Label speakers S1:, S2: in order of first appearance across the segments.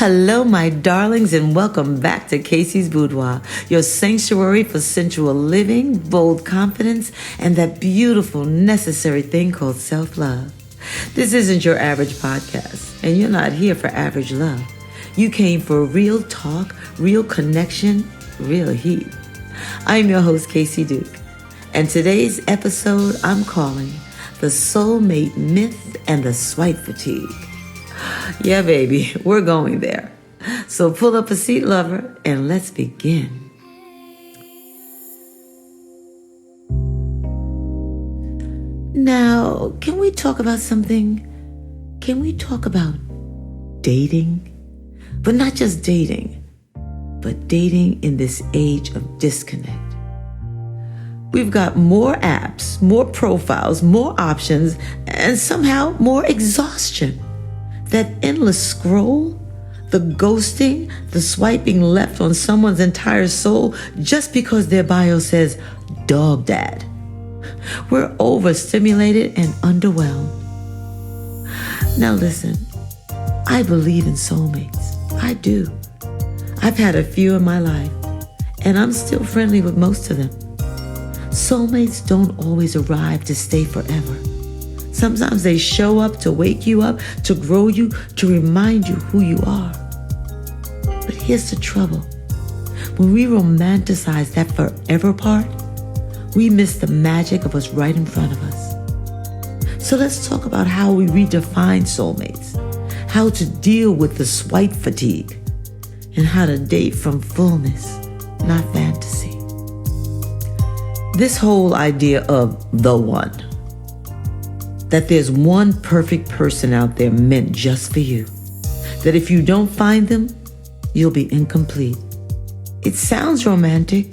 S1: Hello, my darlings, and welcome back to Kacy's Boudoir, your sanctuary for sensual living, bold confidence, and that beautiful, necessary thing called self-love. This isn't your average podcast, and you're not here for average love. You came for real talk, real connection, real heat. I'm your host, Kacy Duke, and today's episode I'm calling The Soulmate Myth and the Swipe Fatigue. Yeah, baby, we're going there. So pull up a seat, lover, and let's begin. Now, can we talk about something? Can we talk about dating? But not just dating, but dating in this age of disconnect. We've got more apps, more profiles, more options, and somehow more exhaustion. That endless scroll, the ghosting, the swiping left on someone's entire soul just because their bio says dog dad. We're overstimulated and underwhelmed. Now listen, I believe in soulmates. I do. I've had a few in my life, and I'm still friendly with most of them. Soulmates don't always arrive to stay forever. Sometimes they show up to wake you up, to grow you, to remind you who you are. But here's the trouble. When we romanticize that forever part, we miss the magic of what's right in front of us. So let's talk about how we redefine soulmates, how to deal with the swipe fatigue, and how to date from fullness, not fantasy. This whole idea of the one, that there's one perfect person out there meant just for you, that if you don't find them, you'll be incomplete. It sounds romantic,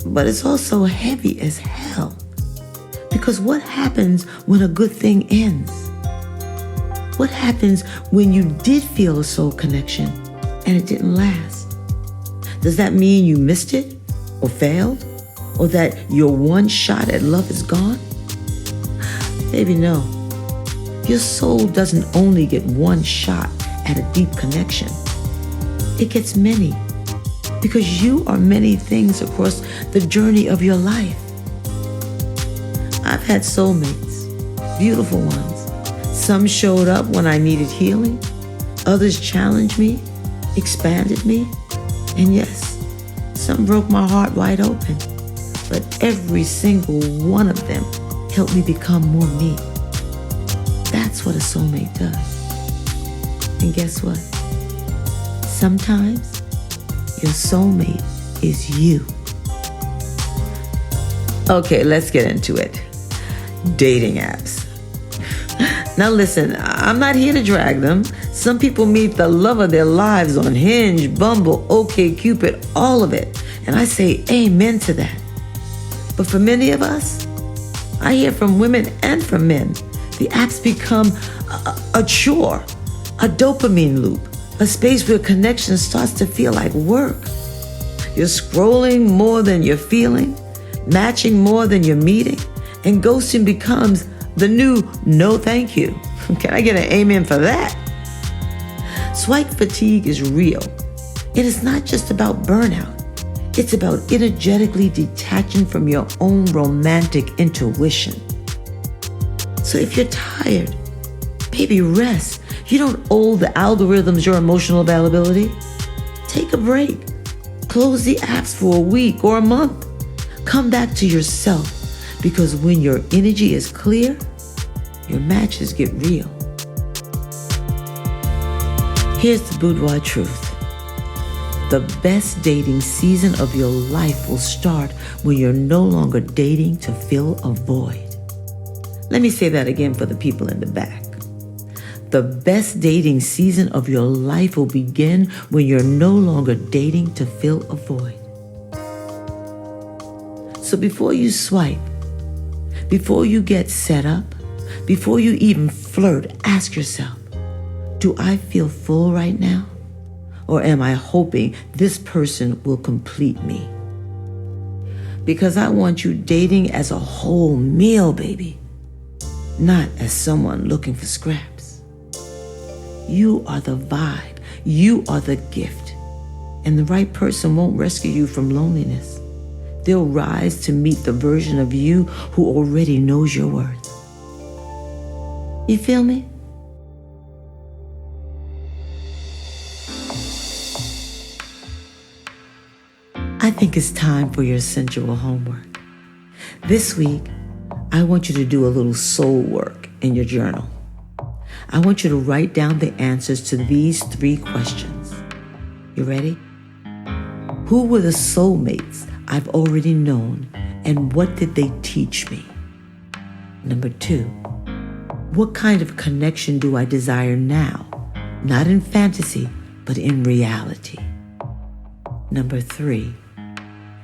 S1: but it's also heavy as hell. Because what happens when a good thing ends? What happens when you did feel a soul connection and it didn't last? Does that mean you missed it or failed? Or that your one shot at love is gone? Baby, no. Your soul doesn't only get one shot at a deep connection. It gets many, because you are many things across the journey of your life. I've had soulmates, beautiful ones. Some showed up when I needed healing. Others challenged me, expanded me. And yes, some broke my heart wide open. But every single one of them helped me become more me. That's what a soulmate does. And guess what? Sometimes your soulmate is you. Okay, let's get into it. Dating apps. Now listen, I'm not here to drag them. Some people meet the love of their lives on Hinge, Bumble, OkCupid, all of it. And I say amen to that. But for many of us, I hear from women and from men, the apps become a chore, a dopamine loop, a space where connection starts to feel like work. You're scrolling more than you're feeling, matching more than you're meeting, and ghosting becomes the new no thank you. Can I get an amen for that? Swipe fatigue is real. It is not just about burnout. It's about energetically detaching from your own romantic intuition. So if you're tired, baby, rest. You don't owe the algorithms your emotional availability. Take a break. Close the apps for a week or a month. Come back to yourself, because when your energy is clear, your matches get real. Here's the boudoir truth. The best dating season of your life will start when you're no longer dating to fill a void. Let me say that again for the people in the back. The best dating season of your life will begin when you're no longer dating to fill a void. So before you swipe, before you get set up, before you even flirt, ask yourself, do I feel full right now? Or am I hoping this person will complete me? Because I want you dating as a whole meal, baby, not as someone looking for scraps. You are the vibe. You are the gift, and the right person won't rescue you from loneliness. They'll rise to meet the version of you who already knows your worth. You feel me? I think it's time for your sensual homework. This week, I want you to do a little soul work in your journal. I want you to write down the answers to these 3 questions. You ready? Who were the soulmates I've already known, and what did they teach me? Number 2, what kind of connection do I desire now? Not in fantasy, but in reality. Number 3,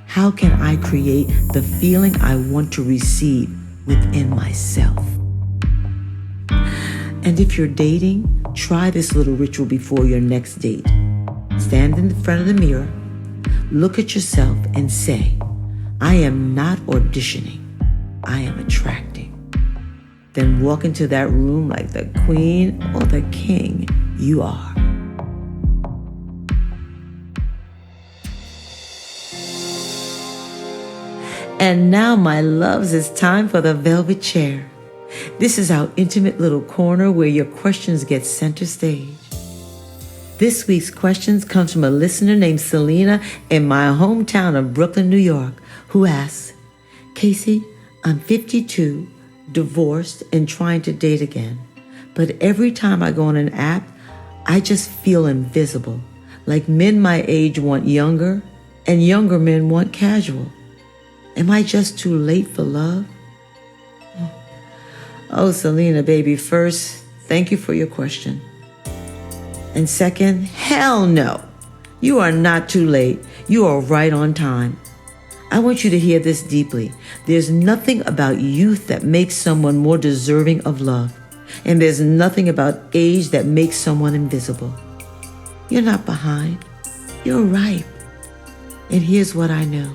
S1: how can I create the feeling I want to receive within myself? And if you're dating, try this little ritual before your next date. Stand in front of the mirror, look at yourself and say, I am not auditioning, I am attracting. Then walk into that room like the queen or the king you are. And now, my loves, it's time for the velvet chair. This is our intimate little corner where your questions get center stage. This week's questions comes from a listener named Selena in my hometown of Brooklyn, New York, who asks, Kacy, I'm 52, divorced, and trying to date again. But every time I go on an app, I just feel invisible. Like men my age want younger, and younger men want casual. Am I just too late for love? Oh, Selena, baby, first, thank you for your question. And second, hell no. You are not too late. You are right on time. I want you to hear this deeply. There's nothing about youth that makes someone more deserving of love. And there's nothing about age that makes someone invisible. You're not behind. You're ripe. And here's what I know.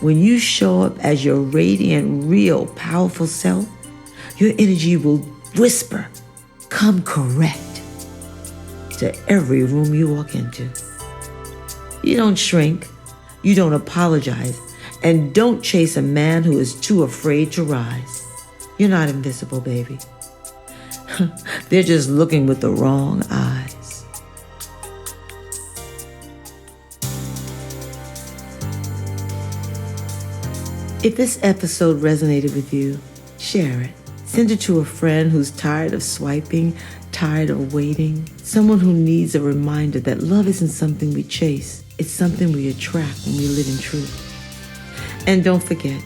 S1: When you show up as your radiant, real, powerful self, your energy will whisper, come correct, to every room you walk into. You don't shrink, you don't apologize, and don't chase a man who is too afraid to rise. You're not invisible, baby. They're just looking with the wrong eyes. If this episode resonated with you, share it. Send it to a friend who's tired of swiping, tired of waiting, someone who needs a reminder that love isn't something we chase, it's something we attract when we live in truth. And don't forget,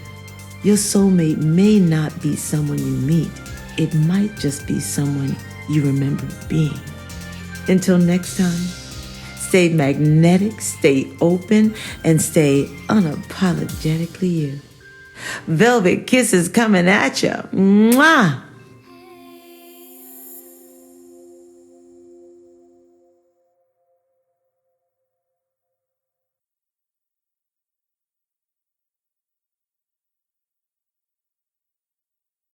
S1: your soulmate may not be someone you meet, it might just be someone you remember being. Until next time, stay magnetic, stay open, and stay unapologetically you. Velvet kisses coming at ya. Mwah!